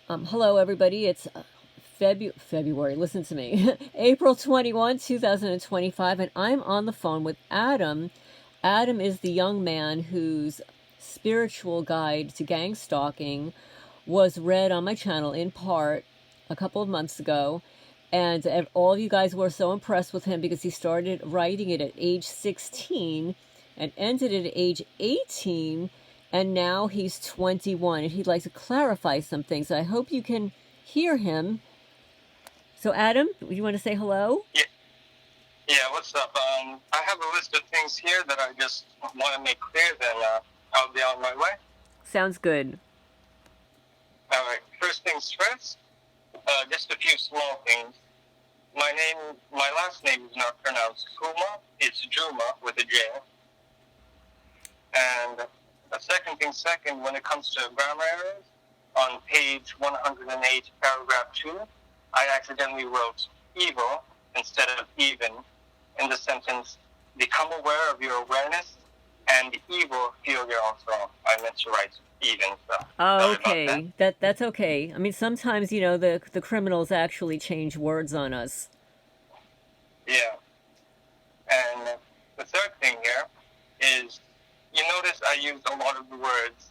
Hello, everybody. It's February. Listen to me. April 21, 2025, and I'm on the phone with Adam. Adam is the young man whose spiritual guide to gang stalking was read on my channel in part a couple of months ago. And all of you guys were so impressed with him because he started writing it at age 16 and ended it at age 18, and now he's 21, and he'd like to clarify some things. I hope you can hear him. So, Adam, you want to say hello? Yeah, what's up? I have a list of things here that I just want to make clear, then I'll be on my way. Sounds good. All right, first things first, just a few small things. My last name is not pronounced Kuma, it's Juma with a J. And second, when it comes to grammar errors, on page 108, paragraph 2, I accidentally wrote evil instead of even in the sentence, become aware of your awareness and evil, feel your own thought. I meant to write even, so. Oh, okay. That's okay. I mean, sometimes, the criminals actually change words on us. Yeah. And the third thing here is, you notice I used a lot of the words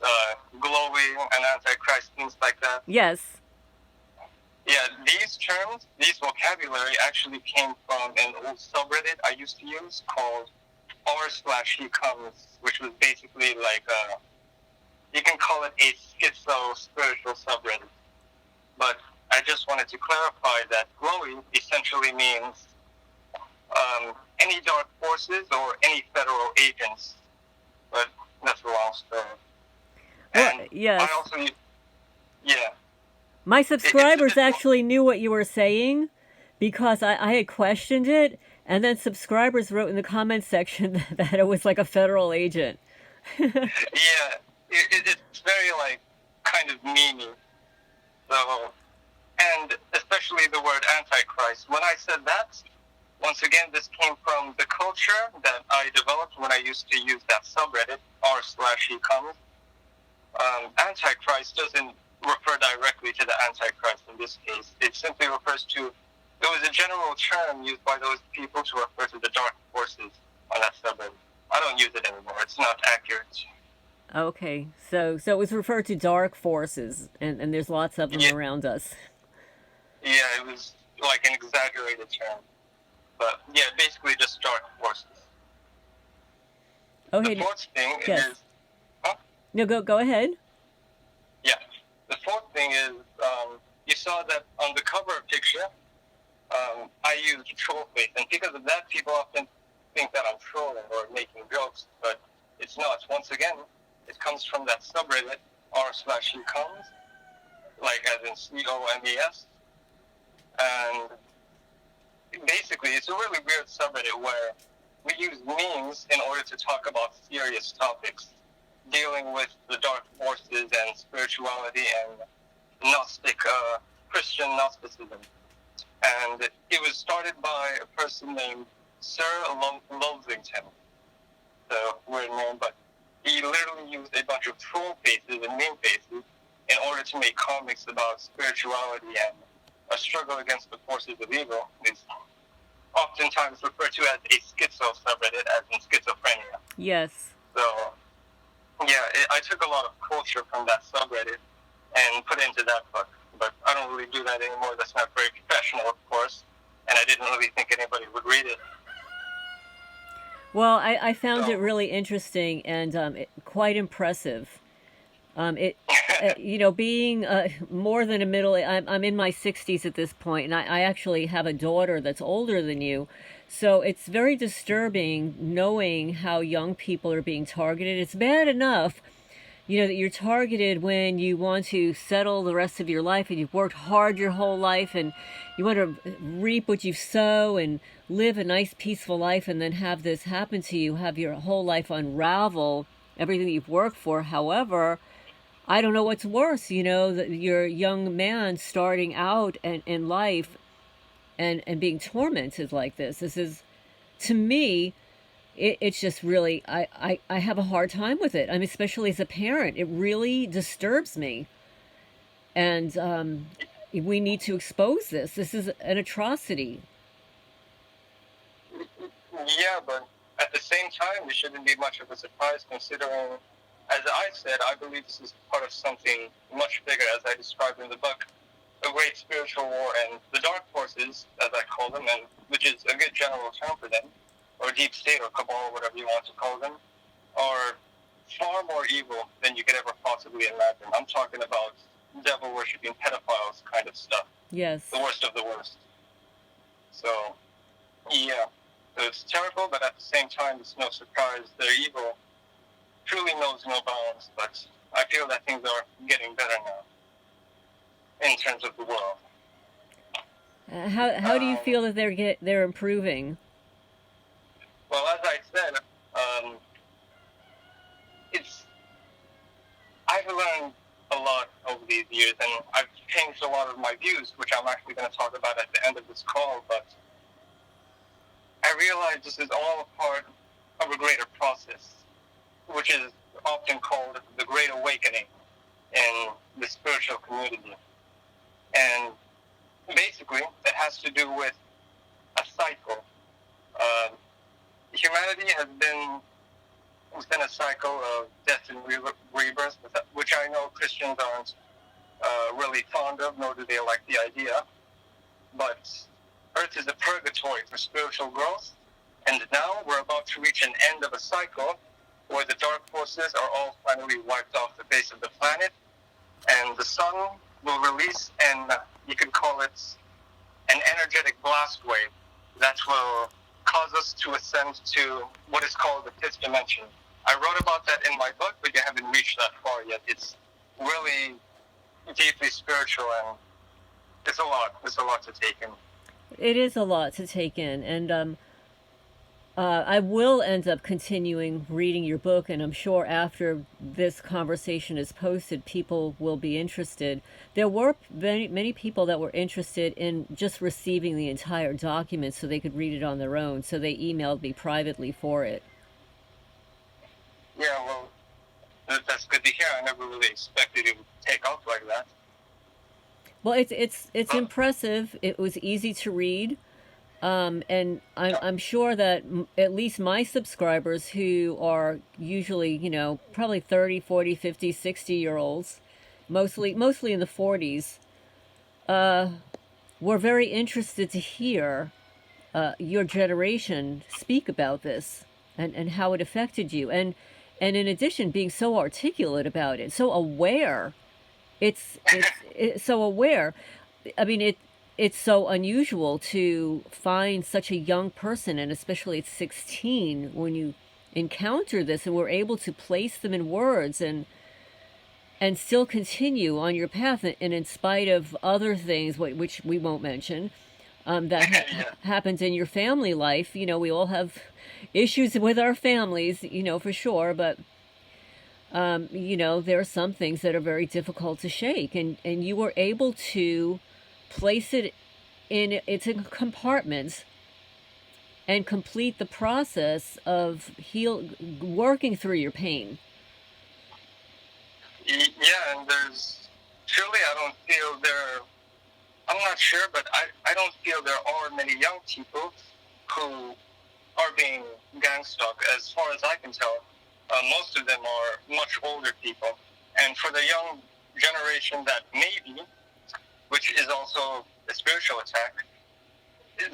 glowing and antichrist, things like that. Yes. Yeah, these terms, these vocabulary actually came from an old subreddit I used to use called r/he comes, which was basically like you can call it a schizo spiritual subreddit. But I just wanted to clarify that glowing essentially means any dark forces or any federal agents. But that's a long story. Well, yes. I also, yeah. My subscribers actually knew what you were saying because I had questioned it, and then subscribers wrote in the comments section that it was like a federal agent. Yeah, it's very, like, kind of memey. So, and especially the word antichrist. When I said that, once again, this came from the culture that I developed when I used to use that subreddit, r/he comes. Antichrist doesn't refer directly to the Antichrist in this case. It simply refers to, it was a general term used by those people to refer to the dark forces on that subreddit. I don't use it anymore. It's not accurate. Okay, so it was referred to dark forces, and there's lots of them around us. Yeah, it was like an exaggerated term. But yeah, basically just dark forces. Okay. The fourth thing yes. is... Huh? No, go ahead. Yeah. The fourth thing is, you saw that on the cover picture, I used troll face. And because of that, people often think that I'm trolling or making jokes, but it's not. Once again, it comes from that subreddit, r/he comes, like as in COMES. And basically, it's a really weird subreddit where we use memes in order to talk about serious topics, dealing with the dark forces and spirituality and Gnostic, Christian Gnosticism. And it was started by a person named Sir Lovington. So, weird name, but he literally used a bunch of troll faces and meme faces in order to make comics about spirituality and a struggle against the forces of evil. It's oftentimes referred to as a schizo subreddit, as in schizophrenia. Yes. So, yeah, I took a lot of culture from that subreddit and put it into that book. But I don't really do that anymore. That's not very professional, of course. And I didn't really think anybody would read it. Well, I found it really interesting and quite impressive. Being more than a middle, I'm in my 60s at this point, and I actually have a daughter that's older than you. So it's very disturbing knowing how young people are being targeted. It's bad enough, that you're targeted when you want to settle the rest of your life and you've worked hard your whole life and you want to reap what you sow and live a nice, peaceful life, and then have this happen to you, have your whole life unravel, everything that you've worked for. However, I don't know what's worse, that you're a young man starting out in life and being tormented like this. This is, to me, it's just really, I have a hard time with it. I mean, especially as a parent, it really disturbs me. And we need to expose this. This is an atrocity. Yeah, but at the same time, it shouldn't be much of a surprise considering, as I said, I believe this is part of something much bigger, as I described in the book, a great spiritual war, and the dark forces, as I call them, and which is a good general term for them, or deep state or cabal, whatever you want to call them, are far more evil than you could ever possibly imagine. I'm talking about devil-worshipping pedophiles kind of stuff. Yes. The worst of the worst. So, yeah. So it's terrible, but at the same time, it's no surprise. Their evil truly knows no bounds, but I feel that things are getting better now in terms of the world. How do you feel that they're improving? Well, as I said, it's I've learned a lot over these years, and I've changed a lot of my views, which I'm actually going to talk about at the end of this call, but I realize this is all a part of a greater process, which is often called the Great Awakening in the spiritual community. And basically, it has to do with a cycle. Humanity has been within a cycle of death and rebirth, which I know Christians aren't really fond of, nor do they like the idea. But Earth is a purgatory for spiritual growth, and now we're about to reach an end of a cycle where the dark forces are all finally wiped off the face of the planet, and the sun will release you could call it an energetic blast wave that will cause us to ascend to what is called the fifth dimension. I wrote about that in my book, but you haven't reached that far yet. It's really deeply spiritual, and it's a lot. It's a lot to take in. It is a lot to take in, and I will end up continuing reading your book, and I'm sure after this conversation is posted, people will be interested. There were many people that were interested in just receiving the entire document so they could read it on their own, so they emailed me privately for it. Yeah, well, that's good to hear. I never really expected it would take off like that. Well, it's impressive. It was easy to read. And I'm sure that at least my subscribers, who are usually, probably 30, 40, 50, 60-year-olds, mostly in the 40s, were very interested to hear your generation speak about this and how it affected you. And in addition, being so articulate about it, so aware. It's so aware. I mean, it's so unusual to find such a young person, and especially at 16, when you encounter this and we're able to place them in words and still continue on your path, and in spite of other things which we won't mention, that happens in your family life. We all have issues with our families, for sure, but there are some things that are very difficult to shake, and you were able to place it in its compartments and complete the process of working through your pain. Yeah, and truly I don't feel I'm not sure, but I don't feel there are many young people who are being gangstalked. As far as I can tell, most of them are much older people. And for the young generation that maybe, which is also a spiritual attack,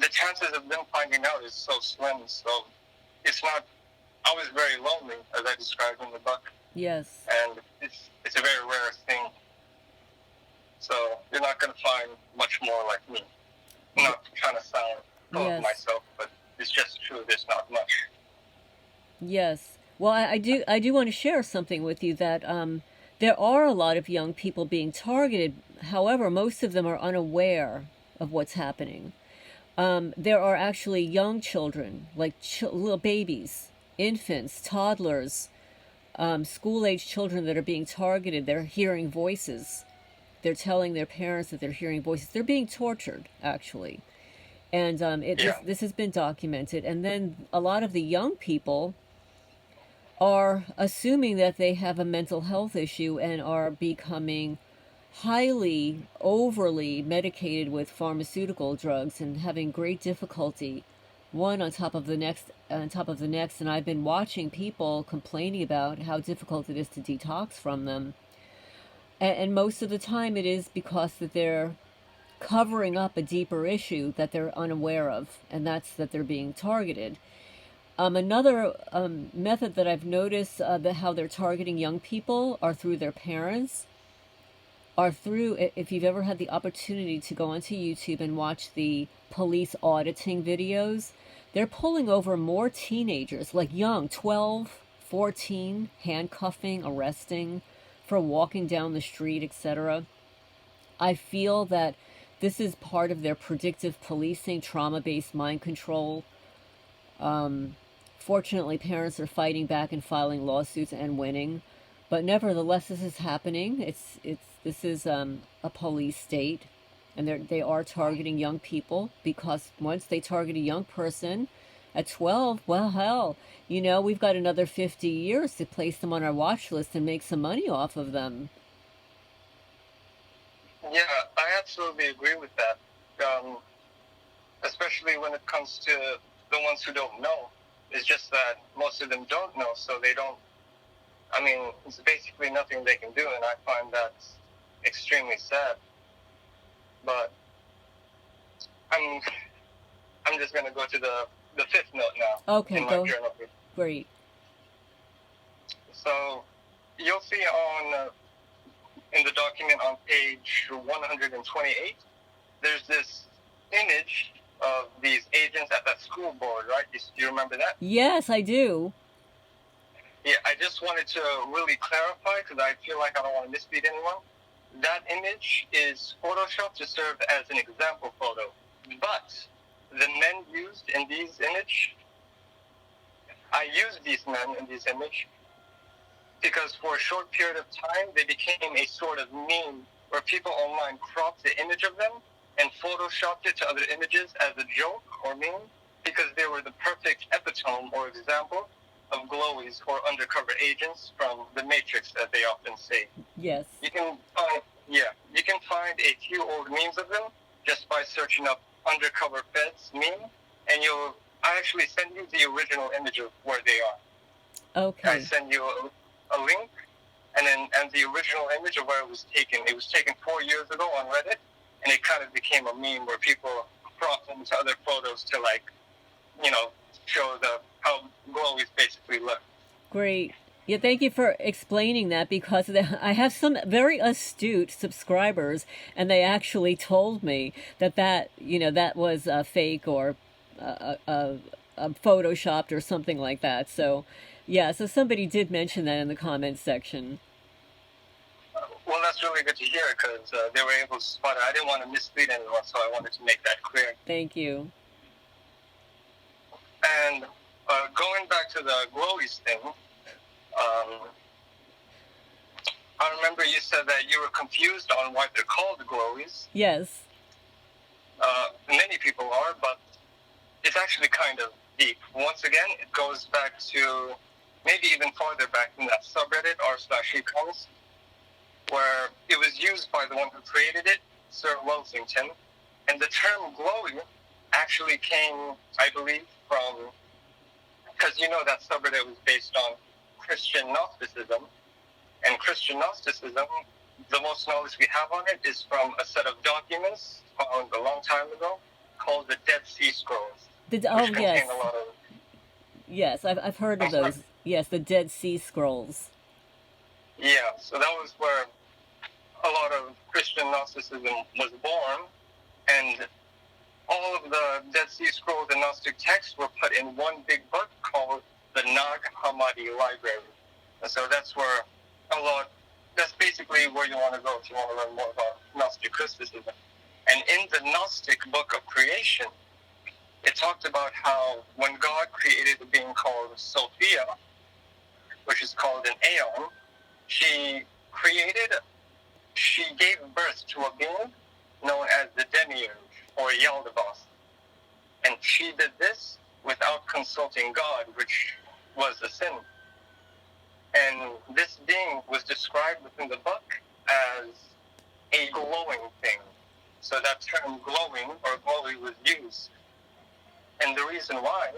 the chances of them finding out is so slim. So it's not, I was very lonely, as I described in the book. Yes. And it's a very rare thing. So you're not going to find much more like me. I'm not trying to sound full of myself, but it's just true. There's not much. Yes. Well, I do want to share something with you that there are a lot of young people being targeted. However, most of them are unaware of what's happening. There are actually young children, like little babies, infants, toddlers, school-age children that are being targeted. They're hearing voices. They're telling their parents that they're hearing voices. They're being tortured, actually. And this has been documented. And then a lot of the young people are assuming that they have a mental health issue and are becoming highly overly medicated with pharmaceutical drugs and having great difficulty, one on top of the next on top of the next. And I've been watching people complaining about how difficult it is to detox from them, and most of the time it is because that they're covering up a deeper issue that they're unaware of, and that's that they're being targeted. Another method that I've noticed, how they're targeting young people are through their parents, are through, if you've ever had the opportunity to go onto YouTube and watch the police auditing videos, they're pulling over more teenagers, like young, 12, 14, handcuffing, arresting for walking down the street, etc. I feel that this is part of their predictive policing, trauma-based mind control. Fortunately, parents are fighting back and filing lawsuits and winning, but nevertheless, this is happening. This is a police state, and they are targeting young people, because once they target a young person at 12, well, hell, we've got another 50 years to place them on our watch list and make some money off of them. Yeah, I absolutely agree with that. Especially when it comes to the ones who don't know. It's just that most of them don't know, so they don't. I mean, it's basically nothing they can do, and I find that extremely sad. But I'm just going to go to the fifth note now. Okay, in my go. journal. Great. So you'll see in the document on page 128, there's this image of these agents at that school board, right? Do you remember that? Yes, I do. Yeah, I just wanted to really clarify, because I feel like I don't want to mislead anyone. That image is photoshopped to serve as an example photo. But the men used in these image, I used these men in this image because for a short period of time, they became a sort of meme where people online cropped the image of them and photoshopped it to other images as a joke or meme, because they were the perfect epitome or example of glowies or undercover agents from the Matrix, as they often say. Yes. You can find a few old memes of them just by searching up undercover feds meme, and I actually send you the original image of where they are. Okay. I send you a link, and the original image of where it was taken. It was taken 4 years ago on Reddit, and it kind of became a meme where people crop them to other photos to show how glowies basically look. Great. Yeah, thank you for explaining that, because I have some very astute subscribers, and they actually told me that was fake or photoshopped or something like that. So, yeah, so somebody did mention that in the comments section. Well, that's really good to hear, because they were able to spot it. I didn't want to mislead anyone, so I wanted to make that clear. Thank you. And going back to the glowies thing, I remember you said that you were confused on why they're called glowies. Yes. Many people are, but it's actually kind of deep. Once again, it goes back to maybe even farther back than that subreddit r/ecoms, where it was used by the one who created it, Sir Welsington, and the term glowy actually came, I believe, from, because that subreddit was based on Christian Gnosticism, and Christian Gnosticism, the most knowledge we have on it is from a set of documents found a long time ago called the Dead Sea Scrolls. Yes. A lot of, yes, I've heard of those. Yes, the Dead Sea Scrolls. Yeah, so that was where a lot of Christian Gnosticism was born, and all of the Dead Sea Scrolls and Gnostic texts were put in one big book called the Nag Hammadi Library. And so that's basically where you want to go if you want to learn more about Gnostic Christicism. And in the Gnostic book of creation, it talked about how when God created a being called Sophia, which is called an Aeon, she gave birth to a being known as the Demiurge, or Yaldabaoth. And she did this without consulting God, which was a sin. And this being was described within the book as a glowing thing. So that term glowing or glowy was used. And the reason why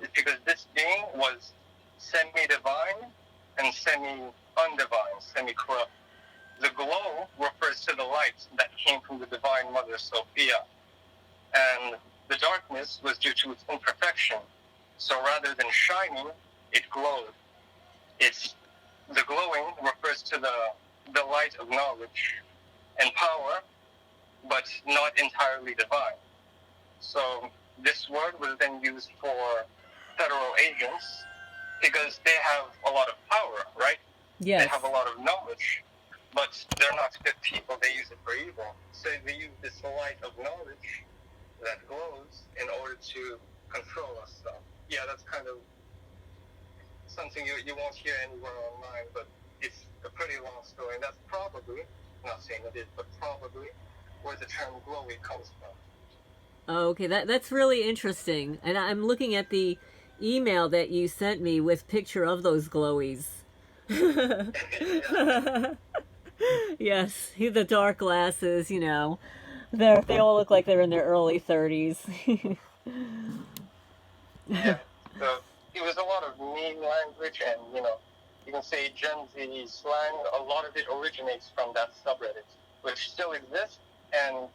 is because this being was semi-divine and semi-undivine, semi-corrupt. The glow refers to the light that came from the Divine Mother, Sophia. And the darkness was due to its imperfection. So rather than shining, it glowed. The glowing refers to the light of knowledge and power, but not entirely divine. So this word was then used for federal agents because they have a lot of power, right? Yes. They have a lot of knowledge, but they're not good people. They use it for evil. So they use this light of knowledge that glows in order to control us. So yeah, that's kind of something you won't hear anywhere online, but it's a pretty long story, and that's probably, not saying it is, but probably where the term glowy comes from. Oh, okay, that's really interesting. And I'm looking at the email that you sent me with picture of those glowies. Yeah. Yes, the dark glasses, they all look like they're in their early 30s. Yeah. So it was a lot of meme language, and you can say Gen Z slang. A lot of it originates from that subreddit, which still exists, and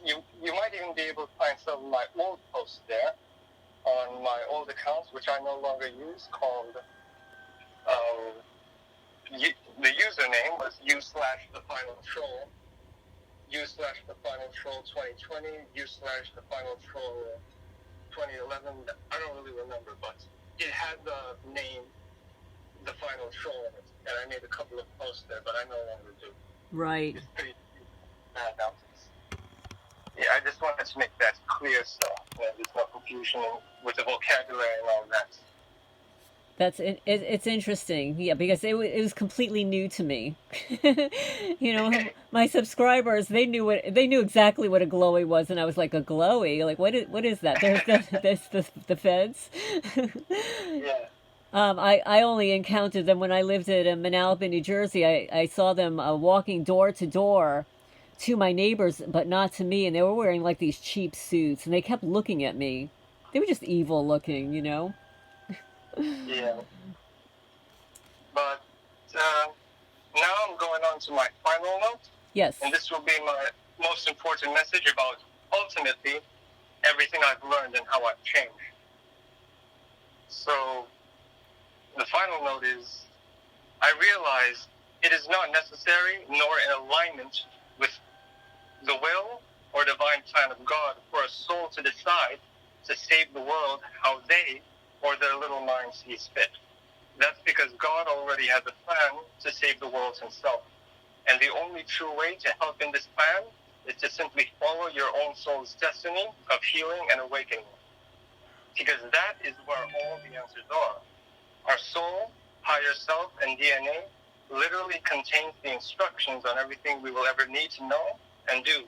you might even be able to find some of my old posts there on my old accounts, which I no longer use, called the username was u/the final troll, u/the final troll 2020, u/the final troll 2011. I don't really remember, but it had the name the final troll in it, and I made a couple of posts there, but I no longer do. Right. It's pretty bad now. Yeah, I just wanted to make that clear, so there's no confusion with the vocabulary and all that. It's interesting, yeah, because it was completely new to me. My subscribers, they knew exactly what a glowy was, and I was like, a glowy, like what is that? There's the feds. Yeah. I only encountered them when I lived in Manalapan, New Jersey. I saw them walking door to door to my neighbors, but not to me, and they were wearing like these cheap suits, and they kept looking at me. They were just evil looking, Yeah. But now I'm going on to my final note. Yes. And this will be my most important message about ultimately everything I've learned and how I've changed. So the final note is, I realized it is not necessary nor in alignment with the will or divine plan of God for a soul to decide to save the world how they or their little minds sees fit. That's because God already has a plan to save the world himself. And the only true way to help in this plan is to simply follow your own soul's destiny of healing and awakening. Because that is where all the answers are. Our soul, higher self, and DNA literally contains the instructions on everything we will ever need to know and do.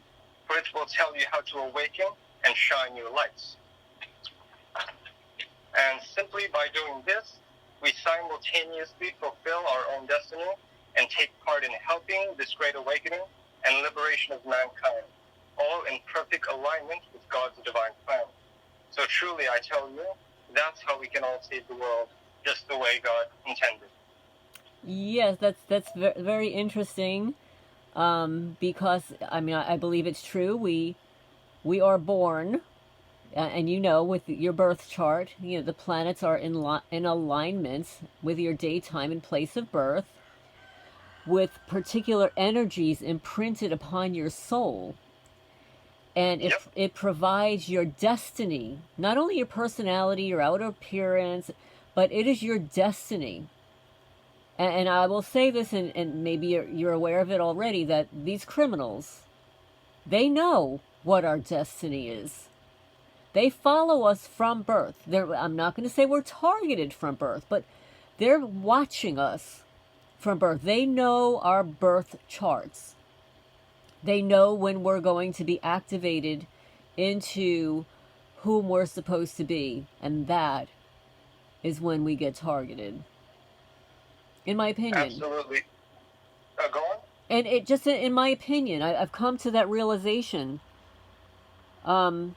For it will tell you how to awaken and shine your lights. And simply by doing this, we simultaneously fulfill our own destiny and take part in helping this great awakening and liberation of mankind, all in perfect alignment with God's divine plan. So truly, I tell you, that's how we can all save the world, just the way God intended. Yes, that's very interesting, because I believe it's true. We are born, and with your birth chart, the planets are in alignment with your daytime and place of birth, with particular energies imprinted upon your soul. And it provides your destiny, not only your personality, your outer appearance, but it is your destiny. And I will say this, and maybe you're aware of it already, that these criminals, they know what our destiny is. They follow us from birth. I'm not going to say we're targeted from birth, but they're watching us from birth. They know our birth charts. They know when we're going to be activated into whom we're supposed to be, and that is when we get targeted. In my opinion. Absolutely. Go on. And it just, in my opinion, I've come to that realization, um,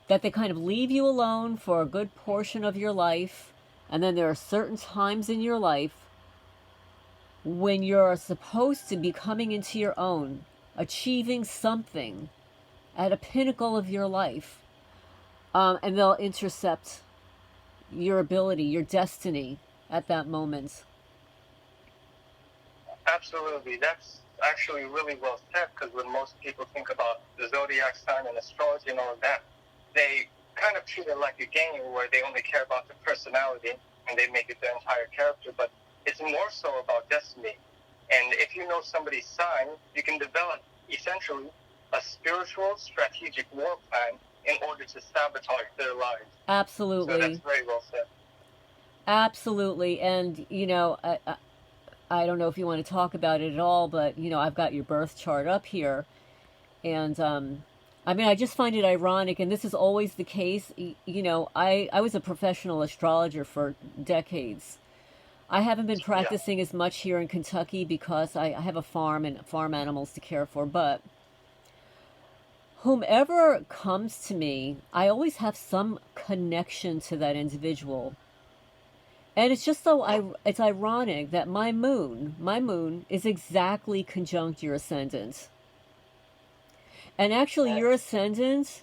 that they kind of leave you alone for a good portion of your life. And then there are certain times in your life when you're supposed to be coming into your own, achieving something at a pinnacle of your life. And they'll intercept your ability, your destiny at that moment. Absolutely. That's actually really well said, because when most people think about the zodiac sign and astrology and all of that, they kind of treat it like a game where they only care about the personality and they make it their entire character. But it's more so about destiny. And if you know somebody's sign, you can develop essentially a spiritual, strategic war plan in order to sabotage their lives. Absolutely. So that's very well said. Absolutely. And, I don't know if you want to talk about it at all, but, I've got your birth chart up here. And, I just find it ironic, and this is always the case. I was a professional astrologer for decades. I haven't been practicing as much here in Kentucky because I have a farm and farm animals to care for, but whomever comes to me, I always have some connection to that individual. And it's just it's ironic that my moon is exactly conjunct your ascendant. And actually, your ascendant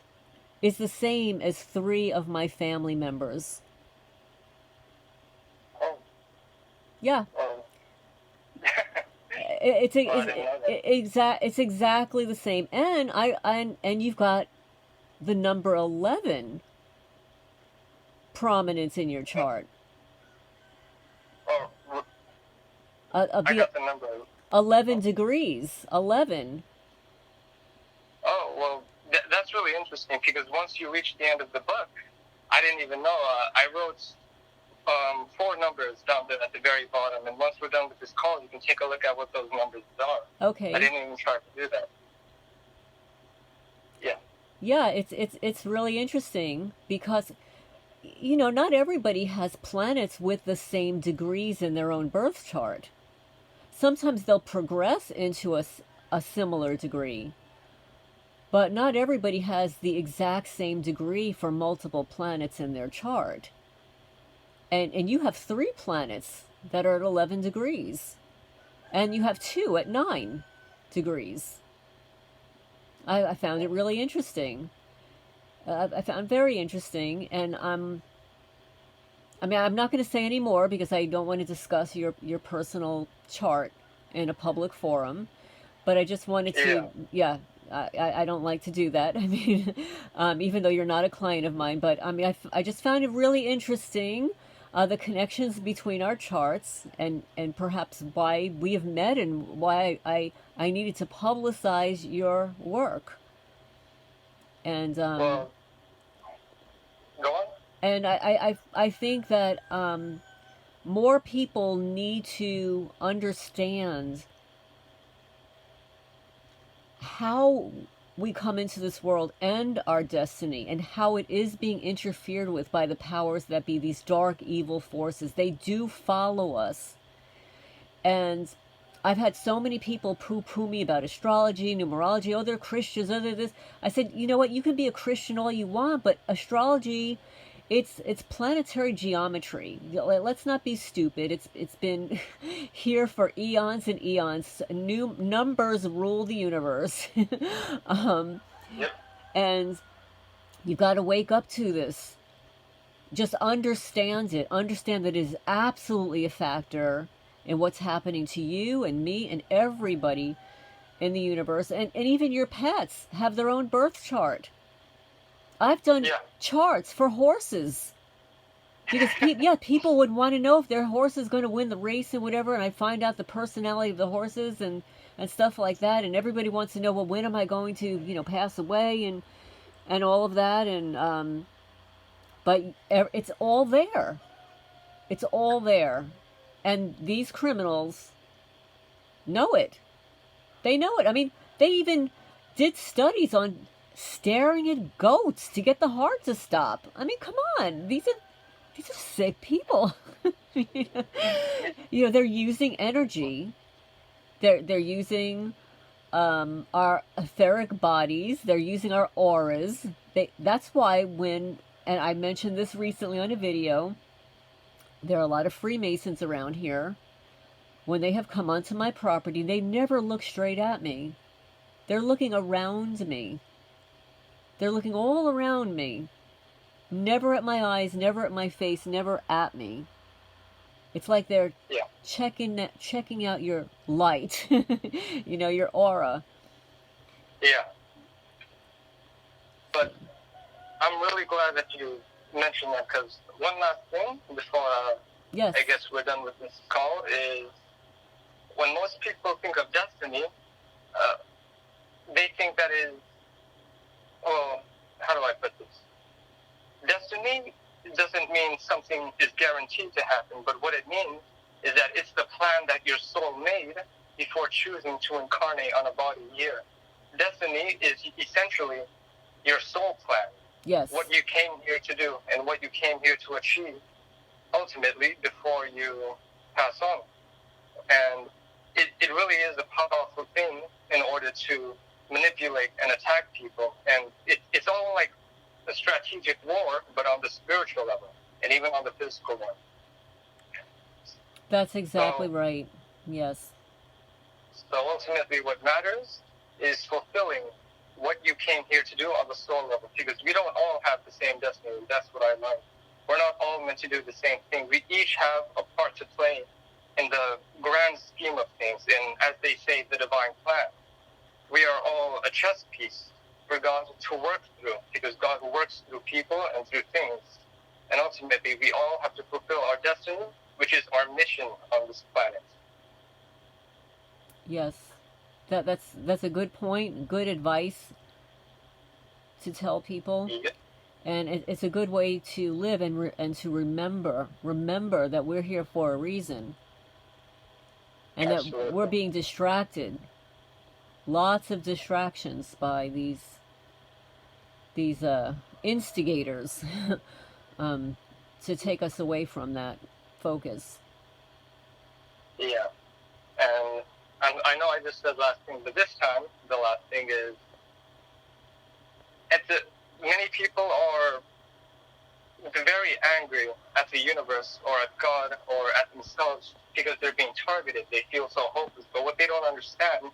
is the same as 3 of my family members. Yeah. It's exactly the same. And you've got the number 11 prominence in your chart. I got the number. 11 degrees. 11. Oh, well, that's really interesting, because once you reach the end of the book, I didn't even know. I wrote 4 numbers down there at the very bottom, and once we're done with this call, you can take a look at what those numbers are. Okay. I didn't even try to do that. Yeah. Yeah, it's really interesting because, not everybody has planets with the same degrees in their own birth chart. Sometimes they'll progress into a similar degree, but not everybody has the exact same degree for multiple planets in their chart. And you have 3 planets that are at 11 degrees. And you have 2 at 9 degrees. I found it really interesting. I found it very interesting. And I'm not going to say any more because I don't want to discuss your personal chart in a public forum. But I just wanted to, I don't like to do that. Even though you're not a client of mine. But I just found it really interesting. The connections between our charts and perhaps why we have met and why I needed to publicize your work. And well, go on. And I think that more people need to understand how we come into this world and our destiny, and how it is being interfered with by the powers that be, these dark, evil forces. They do follow us. And I've had so many people poo-poo me about astrology, numerology, oh, they're Christians, oh, they're this. I said, you know what, you can be a Christian all you want, but astrology, it's planetary geometry. Let's not be stupid. It's been here for eons and eons. New numbers rule the universe. Yep. And you've got to wake up to this. Just understand it. Understand that it is absolutely a factor in what's happening to you and me and everybody in the universe. And even your pets have their own birth chart. I've done charts for horses because people would want to know if their horse is going to win the race and whatever, and I find out the personality of the horses and stuff like that, and everybody wants to know, well, when am I going to pass away and all of that, and but it's all there. It's all there, and these criminals know it. They know it. They even did studies on staring at goats to get the heart to stop. Come on. These are sick people. They're using energy They're using our etheric bodies. They're using our auras. That's why and I mentioned this recently on a video, there are a lot of Freemasons around here. When they have come onto my property, they never look straight at me. They're looking around me. They're looking all around me. Never at my eyes, never at my face, never at me. It's like they're checking out your light, your aura. Yeah. But I'm really glad that you mentioned that, because one last thing before yes. I guess we're done with this call is, when most people think of destiny, they think that is, well, how do I put this? Destiny doesn't mean something is guaranteed to happen, but what it means is that it's the plan that your soul made before choosing to incarnate on a body here. Destiny is essentially your soul plan. Yes. What you came here to do and what you came here to achieve ultimately before you pass on. And it really is a powerful thing in order to manipulate and attack people. And it's all like a strategic war, but on the spiritual level and even on the physical one. That's exactly right. Yes. So ultimately what matters is fulfilling what you came here to do on the soul level, because we don't all have the same destiny. That's what I learned. We're not all meant to do the same thing. We each have a part to play in the grand scheme of things, and as they say, the divine plan. We are all a chess piece for God to work through, because God works through people and through things. And ultimately, we all have to fulfill our destiny, which is our mission on this planet. Yes. That's a good point, good advice to tell people. Yeah. And it's a good way to live and to remember that we're here for a reason. And Absolutely. that we're being distracted. Lots of distractions by these instigators to take us away from that focus. Yeah. And I know I just said last thing, but this time, the last thing is, many people are very angry at the universe or at God or at themselves because they're being targeted. They feel so hopeless. But what they don't understand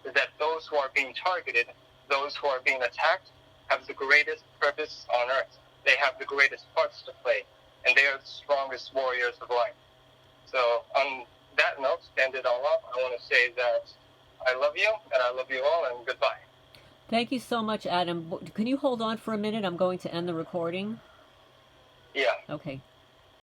is that those who are being targeted, those who are being attacked, have the greatest purpose on earth. They have the greatest parts to play, and they are the strongest warriors of life. So on that note, to end it all up, I want to say that I love you, and I love you all, and goodbye. Thank you so much, Adam. Can you hold on for a minute? I'm going to end the recording. Yeah. Okay.